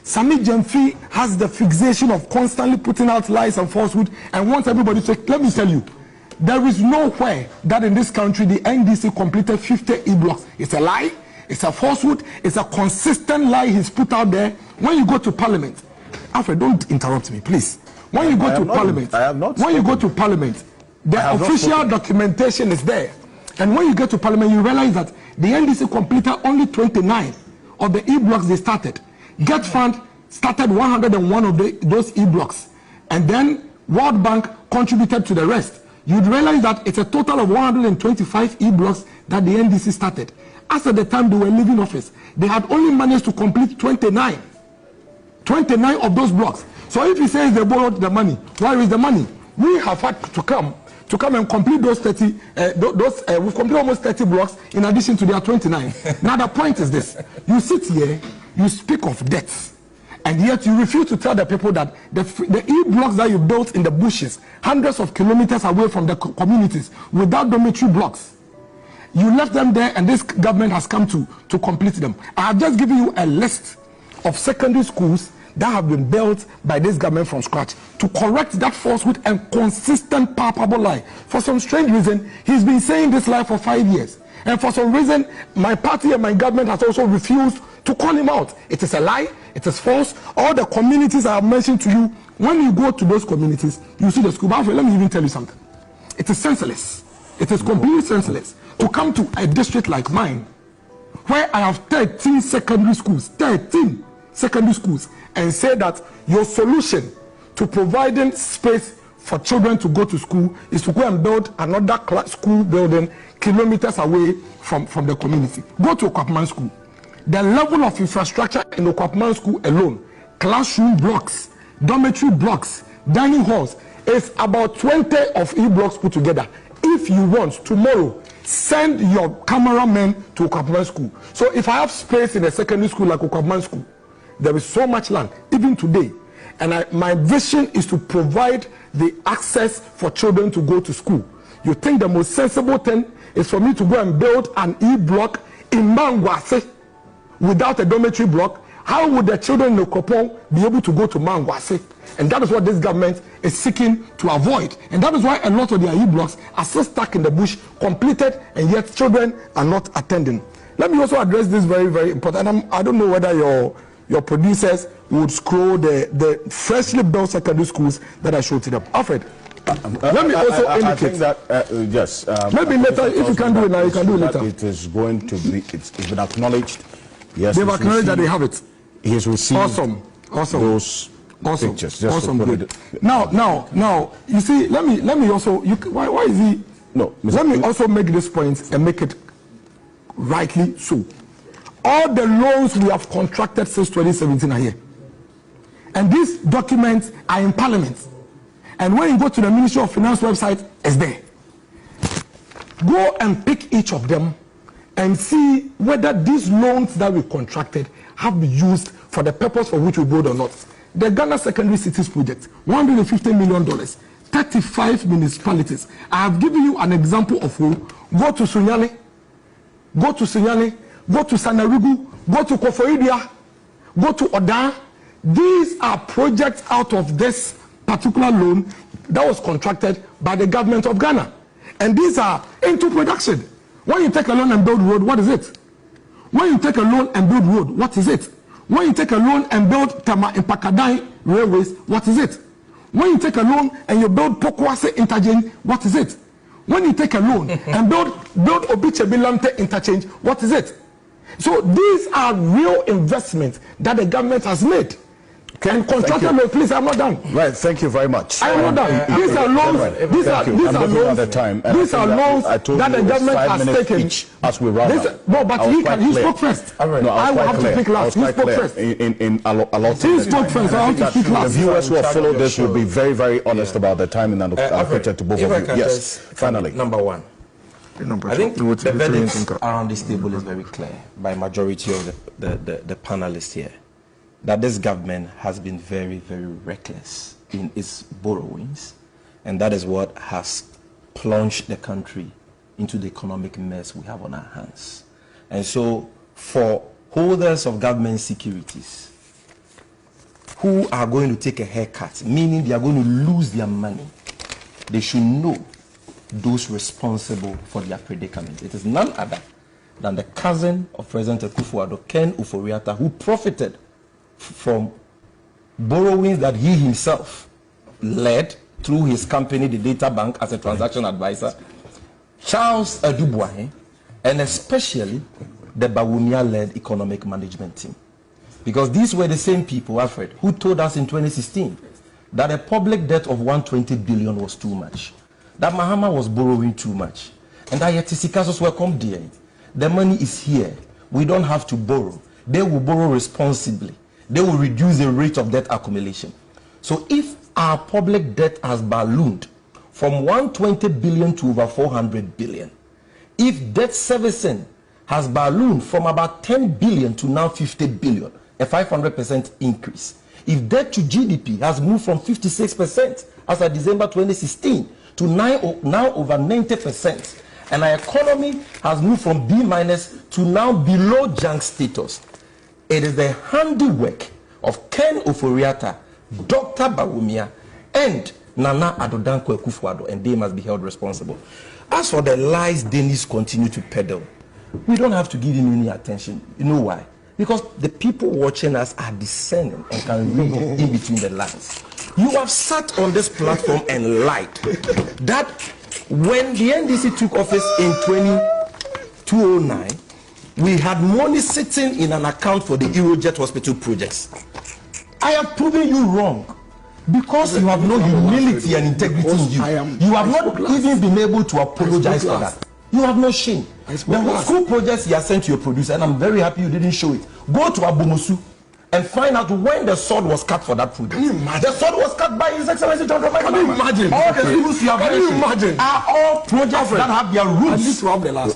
Sammy Gyamfi has the fixation of constantly putting out lies and falsehood and wants everybody to... Let me tell you, there is nowhere that in this country the NDC completed 50 e-blocks. It's a lie, it's a falsehood, it's a consistent lie he's put out there. When you go to Parliament, Alfred, don't interrupt me, please. When you go to Parliament, the official documentation is there. And when you get to Parliament, you realize that the NDC completed only 29 of the e-blocks they started. Get Fund started 101 of those e-blocks. And then World Bank contributed to the rest. You'd realize that it's a total of 125 e-blocks that the NDC started. As at the time they were leaving office, they had only managed to complete 29 of those blocks. So if he says they borrowed the money, where is the money? We have had to come and complete those 30, we've completed almost 30 blocks in addition to their 29. Now the point is this, you sit here, you speak of debts, and yet you refuse to tell the people that the e-blocks that you built in the bushes, hundreds of kilometers away from the communities, without dormitory blocks, you left them there and this government has come to complete them. I have just given you a list of secondary schools that have been built by this government from scratch to correct that falsehood and consistent palpable lie. For some strange reason, he's been saying this lie for 5 years. And for some reason, my party and my government has also refused to call him out. It is a lie, it is false. All the communities I have mentioned to you, when you go to those communities, you see the school. But let me even tell you something. It is senseless. It is completely senseless to come to a district like mine, where I have 13 secondary schools, 13 secondary schools, and say that your solution to providing space for children to go to school is to go and build another school building kilometers away from the community. Go to Okwapman School. The level of infrastructure in Okwapman School alone, classroom blocks, dormitory blocks, dining halls, is about 20 of e-blocks put together. If you want, tomorrow, send your cameramen to Okwapman School. So if I have space in a secondary school like Okwapman School, there is so much land, even today. And my vision is to provide the access for children to go to school. You think the most sensible thing is for me to go and build an e-block in Mangwase without a dormitory block? How would the children in Okopon be able to go to Mangwase? And that is what this government is seeking to avoid. And that is why a lot of their e-blocks are still stuck in the bush, completed, and yet children are not attending. Let me also address this very, very important. I don't know whether your producers would scroll the freshly built secondary schools that I showed to them. Alfred, let me also indicate. I think that, yes. Maybe later, if you can do it now, you can do it later. It is going to be, it's been acknowledged. Yes, they've acknowledged that they have it. He has received those pictures. Just awesome, good. Now, you see, let me also, why is he? No, let me also make this point and make it rightly so. All the loans we have contracted since 2017 are here. And these documents are in Parliament. And when you go to the Ministry of Finance website, it's there. Go and pick each of them and see whether these loans that we contracted have been used for the purpose for which we build or not. The Ghana Secondary Cities Project, $150 million, 35 municipalities. I have given you an example of who. Go to Sunyani, go to Sanarigu, go to Kofoidia, go to Odan. These are projects out of this particular loan that was contracted by the government of Ghana. And these are into production. When you take a loan and build road, what is it? When you take a loan and build road, what is it? When you take a loan and build Tama and Pakadai railways, what is it? When you take a loan and you build Pokwase interchange, what is it? When you take a loan and build Obichebilamte interchange, what is it? So these are real investments that the government has made. And contractor loan, please, I'm not done. Right, thank you very much. I am not done. These are loans. These are loans that the government has taken. As we run no, but he spoke first. No, I will have to speak last. He spoke first. He spoke first. I have to speak last. The viewers who have followed this will be very, very honest about the timing and allocated to both of you. Yes, finally. Number one. I think the verdict around this table is very clear by majority of the panelists here, that this government has been very, very reckless in its borrowings, and that is what has plunged the country into the economic mess we have on our hands. And so for holders of government securities, who are going to take a haircut, meaning they are going to lose their money, they should know those responsible for their predicament. It is none other than the cousin of President Akufo-Addo, Ken Ofori-Atta, who profited from borrowings that he himself led through his company, the Data Bank, as a transaction advisor, Charles Adubuahe, and especially the Bawumia-led economic management team. Because these were the same people, Alfred, who told us in 2016 that a public debt of 120 billion was too much, that Mahama was borrowing too much, and that Yetisicasos were come there. The money is here. We don't have to borrow. They will borrow responsibly. They will reduce the rate of debt accumulation. So if our public debt has ballooned from 120 billion to over 400 billion, if debt servicing has ballooned from about 10 billion to now 50 billion, a 500% increase, if debt to GDP has moved from 56% as of December 2016 to now over 90%, and our economy has moved from B- to now below junk status, it is the handiwork of Ken Ofori-Atta, Dr. Bawumia, and Nana Addo Dankwa Akufo-Addo, and they must be held responsible. As for the lies Dennis continue to peddle, we don't have to give him any attention. You know why? Because the people watching us are discerning and can read in between the lines. You have sat on this platform and lied that when the NDC took office in 2009, we had money sitting in an account for the Eurojet Hospital projects. I have proven you wrong because you have no humility and integrity in you. You have not even been able to apologize for that. You have no shame. The school projects you have sent to your producer, and I'm very happy you didn't show it. Go to Abomosu and find out when the sword was cut for that project. The sword was cut by His Excellency John Dramani. Can you imagine? All the schools you have mentioned are all projects that have their roots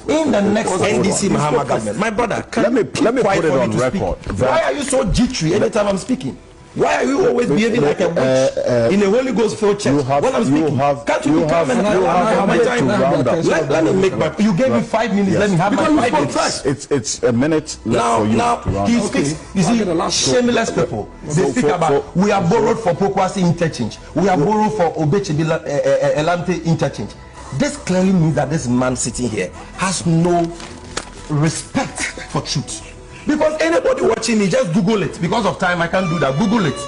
in the next NDC Mahama government. My brother, let me put it on record. Why are you so jittery anytime I'm speaking? Why are you always behaving like a witch in a Holy Ghost filled church? When I'm speaking, can't you come and have my time? Let me make my. You gave me 5 minutes. Yes. Let me have my 5 minutes. It's a minute left for you. Now he speaks. You see, shameless people. They speak about we are borrowed for Pokwasi interchange. We are borrowed for Obechebi Elante interchange. This clearly means that this man sitting here has no respect for truth. Because anybody watching me, just Google it. Because of time, I can't do that. Google it.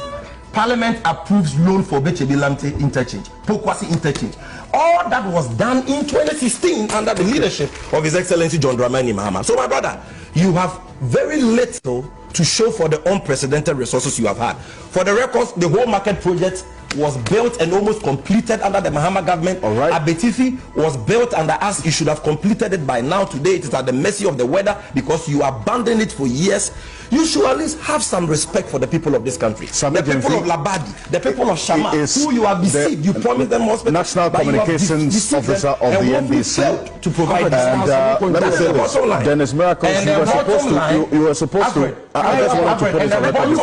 Parliament approves loan for Obechebi Elante interchange, Pokwasi interchange. All that was done in 2016 under the leadership of His Excellency John Dramani Mahama. So, my brother, you have very little to show for the unprecedented resources you have had. For the records, the whole market project was built and almost completed under the Mahama government. All right. Abetifi was built under us. You should have completed it by now. Today it is at the mercy of the weather because you abandoned it for years. You should at least have some respect for the people of this country. Sammy the people of Labadi, the people of Shama, who you have deceived. You promised them hospital. National Communications Officer of the NDC to provide and let me say this, Dennis Miracles, you were supposed to I just wanted to put it on record. You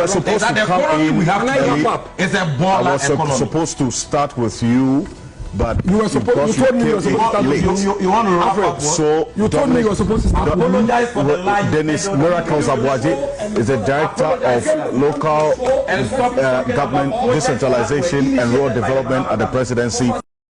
were supposed to come in. I was supposed to start with you, but you were supposed. You told me you were supposed to start. You want to wrap up. So you told me you were supposed to start. Apologize for the lie. Dennis Miracles Aboagye is the director of local government decentralization and rural development at the presidency.